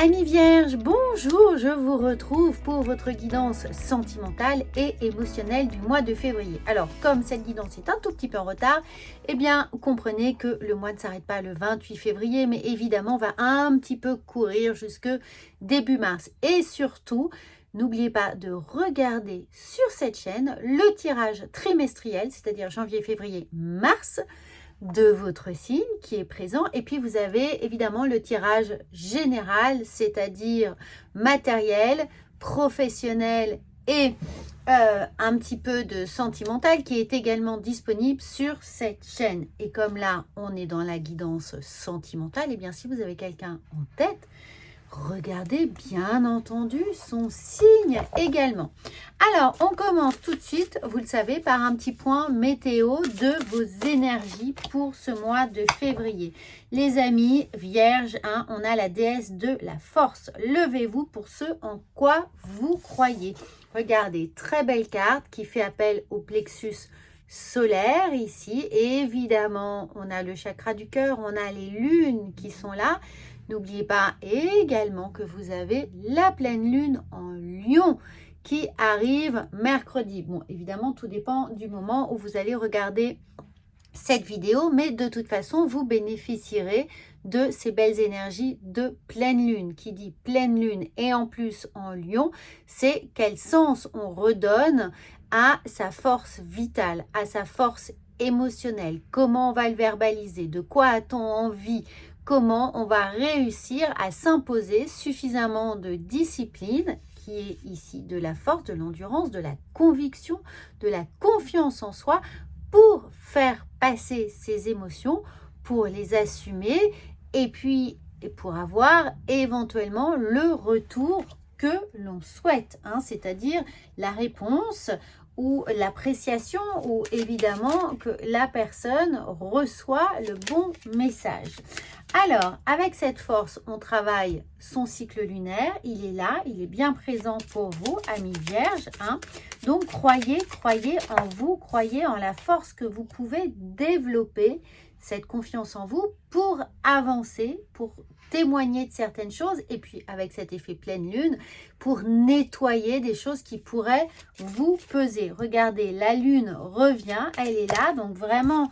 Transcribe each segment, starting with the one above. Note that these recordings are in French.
Amis vierges, bonjour, je vous retrouve pour votre guidance sentimentale et émotionnelle du mois de février. Alors, comme cette guidance est un tout petit peu en retard, eh bien, comprenez que le mois ne s'arrête pas le 28 février, mais évidemment, va un petit peu courir jusque début mars. Et surtout, n'oubliez pas de regarder sur cette chaîne le tirage trimestriel, c'est-à-dire janvier, février, mars, de votre signe qui est présent, et puis vous avez évidemment le tirage général, c'est-à-dire matériel, professionnel et un petit peu de sentimental qui est également disponible sur cette chaîne. Et comme là on est dans la guidance sentimentale, et bien si vous avez quelqu'un en tête, regardez bien entendu son signe également. Alors, on commence tout de suite, vous le savez, par un petit point météo de vos énergies pour ce mois de février. Les amis vierges, on a la déesse de la force. Levez-vous pour ce en quoi vous croyez. Regardez, très belle carte qui fait appel au plexus solaire ici. Et évidemment, on a le chakra du cœur, on a les lunes qui sont là. N'oubliez pas également que vous avez la pleine lune en Lion qui arrive mercredi. Bon, évidemment, tout dépend du moment où vous allez regarder cette vidéo, mais de toute façon, vous bénéficierez de ces belles énergies de pleine lune. Qui dit pleine lune et en plus en Lion, c'est quel sens on redonne à sa force vitale, à sa force émotionnelle. Comment on va le verbaliser? De quoi a-t-on envie? Comment on va réussir à s'imposer suffisamment de discipline, qui est ici de la force, de l'endurance, de la conviction, de la confiance en soi, pour faire passer ces émotions, pour les assumer et puis pour avoir éventuellement le retour que l'on souhaite, c'est-à-dire la réponse ou l'appréciation ou évidemment que la personne reçoit le bon message. Alors, avec cette force, on travaille son cycle lunaire. Il est là, il est bien présent pour vous, amis vierges. Donc, croyez en vous, croyez en la force que vous pouvez développer, cette confiance en vous pour avancer, pour témoigner de certaines choses et puis avec cet effet pleine lune, pour nettoyer des choses qui pourraient vous peser. Regardez, la lune revient, elle est là, donc vraiment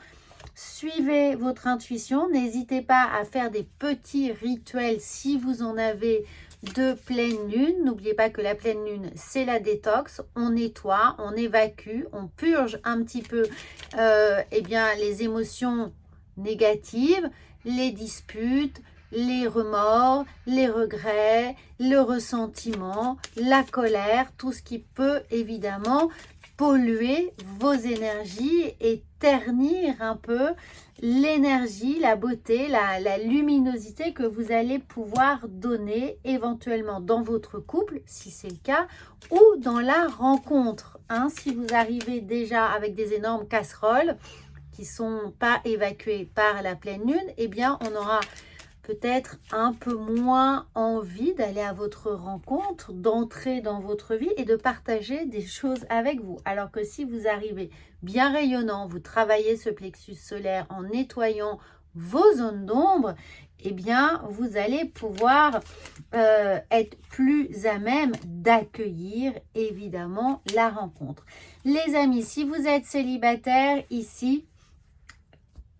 suivez votre intuition, n'hésitez pas à faire des petits rituels si vous en avez de pleine lune. N'oubliez pas que la pleine lune, c'est la détox, on nettoie, on évacue, on purge un petit peu les émotions négatives, les disputes, les remords, les regrets, le ressentiment, la colère, tout ce qui peut évidemment polluer vos énergies et ternir un peu l'énergie, la beauté, la luminosité que vous allez pouvoir donner éventuellement dans votre couple, si c'est le cas, ou dans la rencontre. Si vous arrivez déjà avec des énormes casseroles qui ne sont pas évacuées par la pleine lune, eh bien, on aura peut-être un peu moins envie d'aller à votre rencontre, d'entrer dans votre vie et de partager des choses avec vous. Alors que si vous arrivez bien rayonnant, vous travaillez ce plexus solaire en nettoyant vos zones d'ombre, eh bien, vous allez pouvoir être plus à même d'accueillir évidemment la rencontre. Les amis, si vous êtes célibataire ici,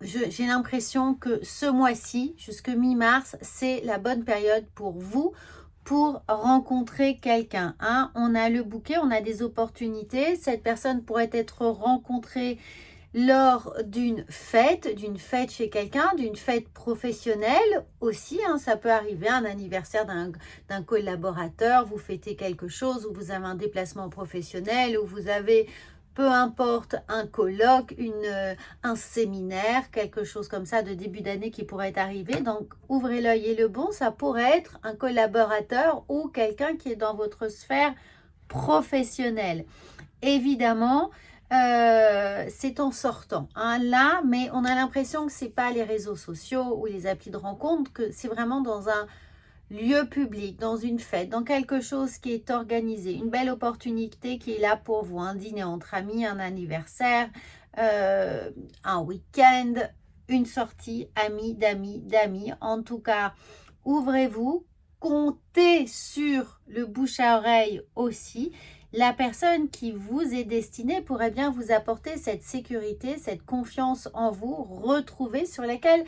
j'ai l'impression que ce mois-ci, jusque mi-mars, c'est la bonne période pour vous pour rencontrer quelqu'un. On a le bouquet, on a des opportunités. Cette personne pourrait être rencontrée lors d'une fête chez quelqu'un, d'une fête professionnelle aussi. Ça peut arriver, un anniversaire d'un collaborateur, vous fêtez quelque chose, ou vous avez un déplacement professionnel, ou vous avez peu importe, un colloque, un séminaire, quelque chose comme ça de début d'année qui pourrait arriver. Donc, ouvrez l'œil et le bon, ça pourrait être un collaborateur ou quelqu'un qui est dans votre sphère professionnelle. Évidemment, c'est en sortant là, mais on a l'impression que ce n'est pas les réseaux sociaux ou les applis de rencontre, que c'est vraiment dans un lieu public, dans une fête, dans quelque chose qui est organisé, une belle opportunité qui est là pour vous, un dîner entre amis, un anniversaire, un week-end, une sortie, amis, d'amis. En tout cas, ouvrez-vous, comptez sur le bouche à oreille aussi. La personne qui vous est destinée pourrait bien vous apporter cette sécurité, cette confiance en vous, retrouvée, sur laquelle,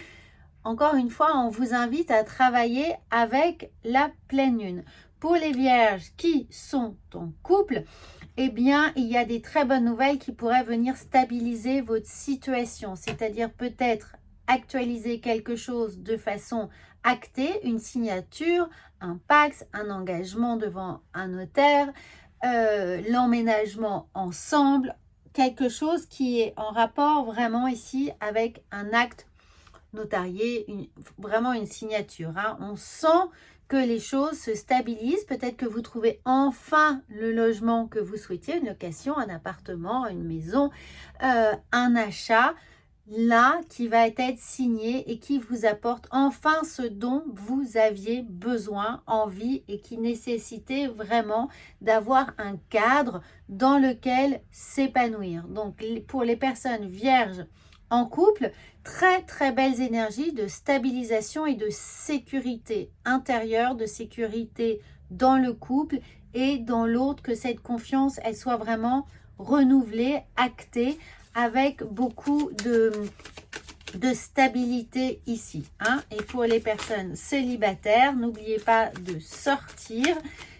encore une fois, on vous invite à travailler avec la pleine lune. Pour les vierges qui sont en couple, eh bien, il y a des très bonnes nouvelles qui pourraient venir stabiliser votre situation, c'est-à-dire peut-être actualiser quelque chose de façon actée, une signature, un pax, un engagement devant un notaire, l'emménagement ensemble, quelque chose qui est en rapport vraiment ici avec un acte notarié, vraiment une signature. Hein. On sent que les choses se stabilisent. Peut-être que vous trouvez enfin le logement que vous souhaitiez, une location, un appartement, une maison, un achat, là, qui va être signé et qui vous apporte enfin ce dont vous aviez besoin, envie, et qui nécessitait vraiment d'avoir un cadre dans lequel s'épanouir. Donc, pour les personnes vierges en couple, très très belles énergies de stabilisation et de sécurité intérieure, de sécurité dans le couple et dans l'autre, que cette confiance, elle soit vraiment renouvelée, actée, avec beaucoup de stabilité ici. Hein. Et pour les personnes célibataires, n'oubliez pas de sortir,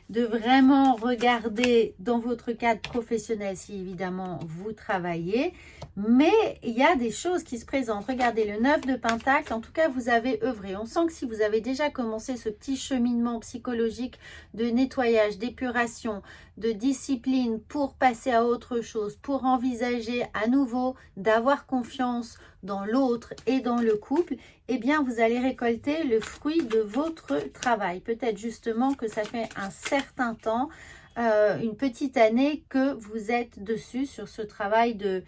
de vraiment regarder dans votre cadre professionnel si évidemment vous travaillez. Mais il y a des choses qui se présentent. Regardez le 9 de Pentacle, en tout cas vous avez œuvré. On sent que si vous avez déjà commencé ce petit cheminement psychologique de nettoyage, d'épuration, de discipline pour passer à autre chose, pour envisager à nouveau d'avoir confiance dans l'autre et dans le couple, eh bien vous allez récolter le fruit de votre travail. Peut-être justement que ça fait un certain temps, une petite année que vous êtes dessus sur ce travail de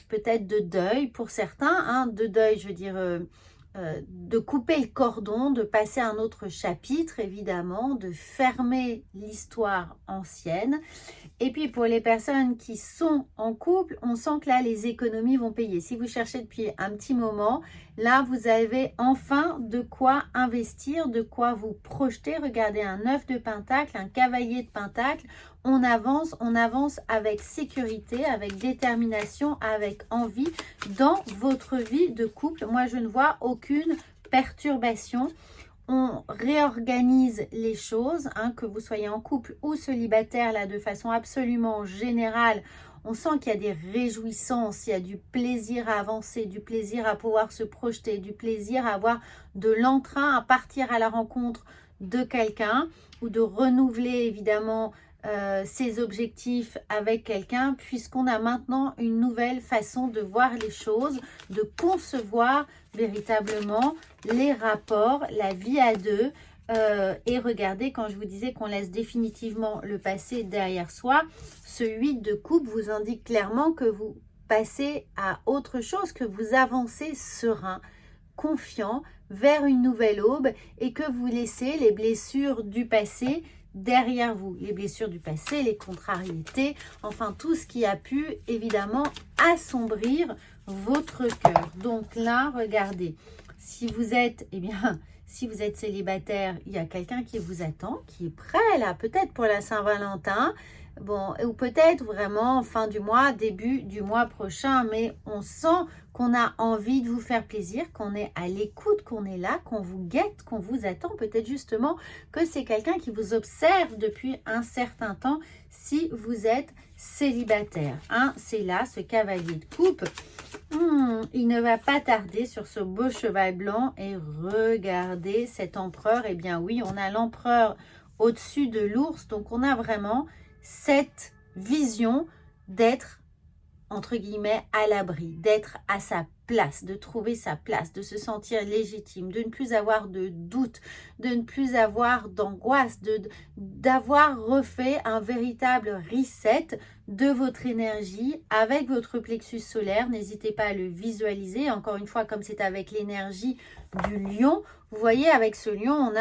peut-être de deuil pour certains, hein, de deuil, je veux dire, de couper le cordon, de passer à un autre chapitre, évidemment, de fermer l'histoire ancienne. Et puis, pour les personnes qui sont en couple, on sent que là, les économies vont payer. Si vous cherchez depuis un petit moment, là, vous avez enfin de quoi investir, de quoi vous projeter. Regardez, un 9 de Pentacle, un cavalier de Pentacle. On avance avec sécurité, avec détermination, avec envie dans votre vie de couple. Moi, je ne vois aucune perturbation. On réorganise les choses, hein, que vous soyez en couple ou célibataire, là, de façon absolument générale. On sent qu'il y a des réjouissances, il y a du plaisir à avancer, du plaisir à pouvoir se projeter, du plaisir à avoir de l'entrain à partir à la rencontre de quelqu'un ou de renouveler évidemment ses objectifs avec quelqu'un, puisqu'on a maintenant une nouvelle façon de voir les choses, de concevoir véritablement les rapports, la vie à deux. Et regardez, quand je vous disais qu'on laisse définitivement le passé derrière soi, ce 8 de coupe vous indique clairement que vous passez à autre chose, que vous avancez serein, confiant vers une nouvelle aube, et que vous laissez les blessures du passé derrière vous, les blessures du passé, les contrariétés, enfin tout ce qui a pu évidemment assombrir votre cœur. Donc là, regardez, si vous êtes, eh bien, si vous êtes célibataire, il y a quelqu'un qui vous attend, qui est prêt là, peut-être pour la Saint-Valentin, bon, ou peut-être vraiment fin du mois, début du mois prochain, mais on sent qu'on a envie de vous faire plaisir, qu'on est à l'écoute, qu'on est là, qu'on vous guette, qu'on vous attend. Peut-être justement que c'est quelqu'un qui vous observe depuis un certain temps si vous êtes célibataire. Hein, c'est là, ce cavalier de coupe. Il ne va pas tarder sur ce beau cheval blanc. Et regardez cet empereur. Eh bien oui, on a l'empereur au-dessus de l'ours. Donc on a vraiment cette vision d'être entre guillemets à l'abri, d'être à sa place, de trouver sa place, de se sentir légitime, de ne plus avoir de doute, de ne plus avoir d'angoisse, d'avoir refait un véritable reset de votre énergie avec votre plexus solaire. N'hésitez pas à le visualiser. Encore une fois, comme c'est avec l'énergie du lion, vous voyez, avec ce lion,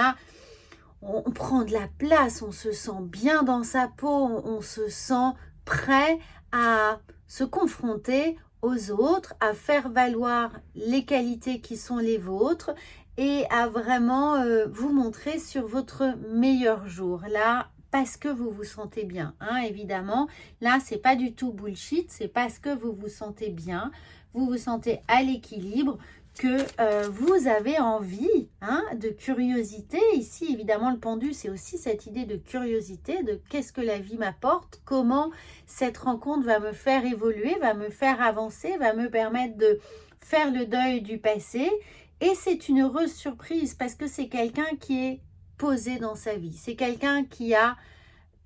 on prend de la place, on se sent bien dans sa peau, on se sent prêt à se confronter aux autres, à faire valoir les qualités qui sont les vôtres et à vraiment vous montrer sur votre meilleur jour. Là, parce que vous vous sentez bien, hein, évidemment. Là, c'est pas du tout bullshit, c'est parce que vous vous sentez bien, vous vous sentez à l'équilibre, que vous avez envie, hein, de curiosité. Ici, évidemment, le pendu, c'est aussi cette idée de curiosité, de qu'est-ce que la vie m'apporte, comment cette rencontre va me faire évoluer, va me faire avancer, va me permettre de faire le deuil du passé. Et c'est une heureuse surprise parce que c'est quelqu'un qui est posé dans sa vie. C'est quelqu'un qui a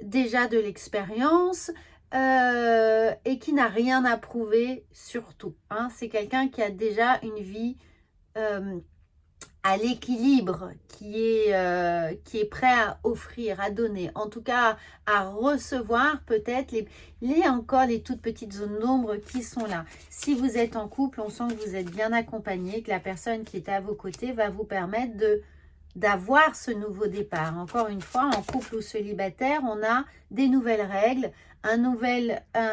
déjà de l'expérience et qui n'a rien à prouver surtout. Hein. C'est quelqu'un qui a déjà une vie à l'équilibre, qui est prêt à offrir, à donner, en tout cas à recevoir peut-être les toutes petites zones d'ombre qui sont là. Si vous êtes en couple, on sent que vous êtes bien accompagné, que la personne qui est à vos côtés va vous permettre d'avoir ce nouveau départ. Encore une fois, en couple ou célibataire, on a des nouvelles règles, un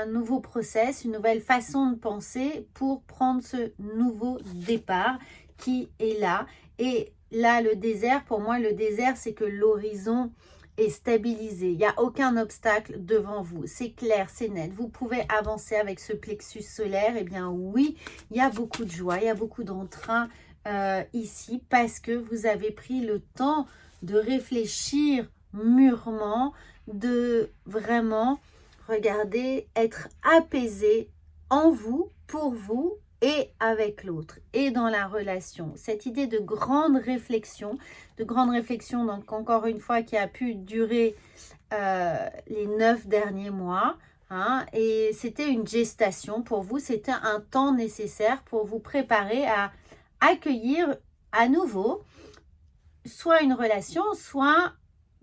nouveau process, une nouvelle façon de penser pour prendre ce nouveau départ qui est là. Et là, le désert, pour moi, le désert, c'est que l'horizon est stabilisé. Il n'y a aucun obstacle devant vous. C'est clair, c'est net. Vous pouvez avancer avec ce plexus solaire. Eh bien oui, il y a beaucoup de joie, il y a beaucoup d'entrain ici parce que vous avez pris le temps de réfléchir mûrement, de vraiment, regardez, être apaisé en vous, pour vous, et avec l'autre, et dans la relation. Cette idée de grande réflexion, donc encore une fois, qui a pu durer les 9 derniers mois, hein, et c'était une gestation pour vous, c'était un temps nécessaire pour vous préparer à accueillir à nouveau, soit une relation, soit,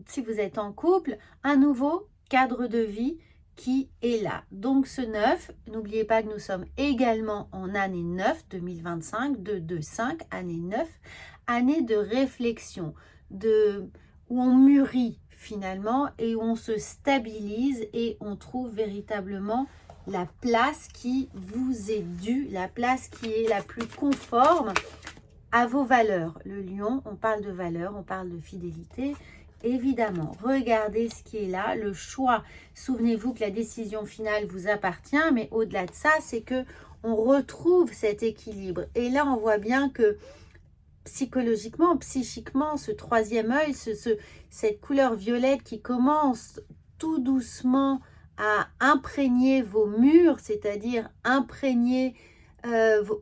si vous êtes en couple, un nouveau cadre de vie qui est là. Donc ce 9, n'oubliez pas que nous sommes également en année 9, 2025, 225, année 9, année de réflexion, où on mûrit finalement et où on se stabilise et on trouve véritablement la place qui vous est due, la place qui est la plus conforme à vos valeurs. Le lion, on parle de valeurs, on parle de fidélité. Évidemment, regardez ce qui est là, le choix. Souvenez-vous que la décision finale vous appartient, mais au-delà de ça, c'est que on retrouve cet équilibre. Et là, on voit bien que psychologiquement, psychiquement, ce troisième œil, cette couleur violette qui commence tout doucement à imprégner vos murs, c'est-à-dire imprégner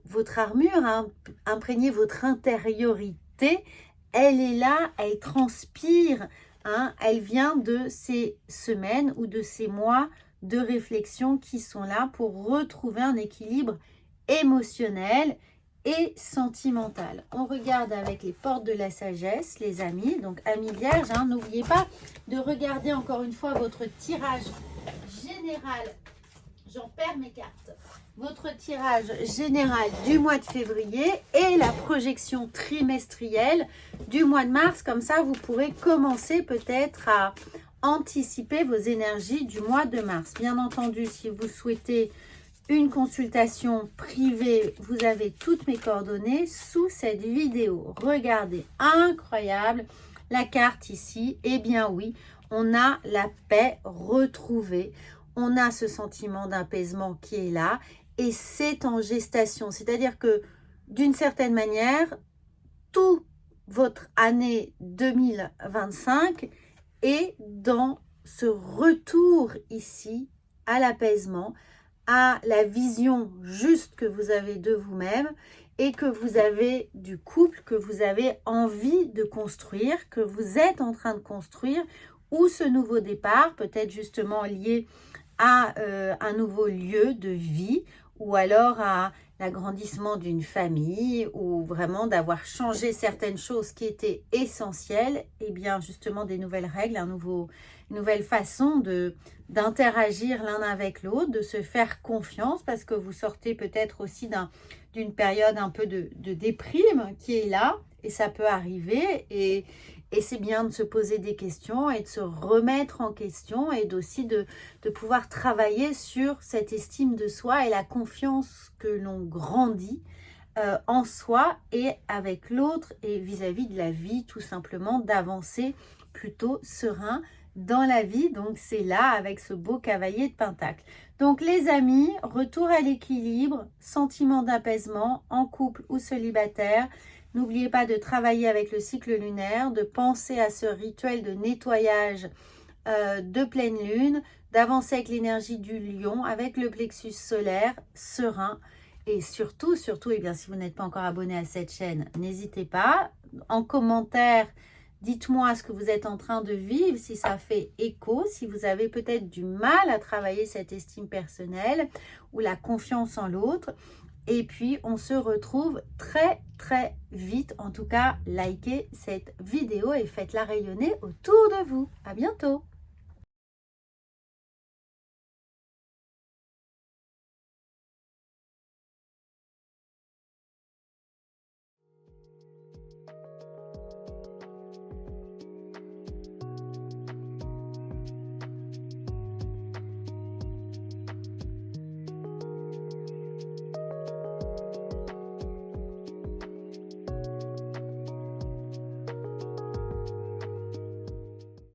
votre armure, imprégner votre intériorité, elle est là, elle transpire, hein, elle vient de ces semaines ou de ces mois de réflexion qui sont là pour retrouver un équilibre émotionnel et sentimental. On regarde avec les portes de la sagesse, les amis, donc amis vierges, hein, n'oubliez pas de regarder encore une fois votre tirage général. J'en perds mes cartes. Votre tirage général du mois de février et la projection trimestrielle du mois de mars. Comme ça, vous pourrez commencer peut-être à anticiper vos énergies du mois de mars. Bien entendu, si vous souhaitez une consultation privée, vous avez toutes mes coordonnées sous cette vidéo. Regardez, incroyable la carte ici. Eh bien oui, on a la paix retrouvée. On a ce sentiment d'apaisement qui est là et c'est en gestation. C'est-à-dire que d'une certaine manière, toute votre année 2025 est dans ce retour ici à l'apaisement, à la vision juste que vous avez de vous-même et que vous avez du couple, que vous avez envie de construire, que vous êtes en train de construire, ou ce nouveau départ, peut-être justement lié à un nouveau lieu de vie ou alors à l'agrandissement d'une famille ou vraiment d'avoir changé certaines choses qui étaient essentielles, et bien justement des nouvelles règles, une nouvelle façon d'interagir l'un avec l'autre, de se faire confiance parce que vous sortez peut-être aussi d'une période un peu de déprime qui est là et ça peut arriver et c'est bien de se poser des questions et de se remettre en question et aussi de pouvoir travailler sur cette estime de soi et la confiance que l'on grandit en soi et avec l'autre et vis-à-vis de la vie, tout simplement d'avancer plutôt serein dans la vie. Donc c'est là avec ce beau cavalier de Pentacle. Donc les amis, retour à l'équilibre, sentiment d'apaisement en couple ou célibataire. N'oubliez pas de travailler avec le cycle lunaire, de penser à ce rituel de nettoyage de pleine lune, d'avancer avec l'énergie du lion, avec le plexus solaire, serein. Et surtout, eh bien, si vous n'êtes pas encore abonné à cette chaîne, n'hésitez pas. En commentaire, dites-moi ce que vous êtes en train de vivre, si ça fait écho, si vous avez peut-être du mal à travailler cette estime personnelle ou la confiance en l'autre. Et puis, on se retrouve très, très vite. En tout cas, likez cette vidéo et faites-la rayonner autour de vous. À bientôt!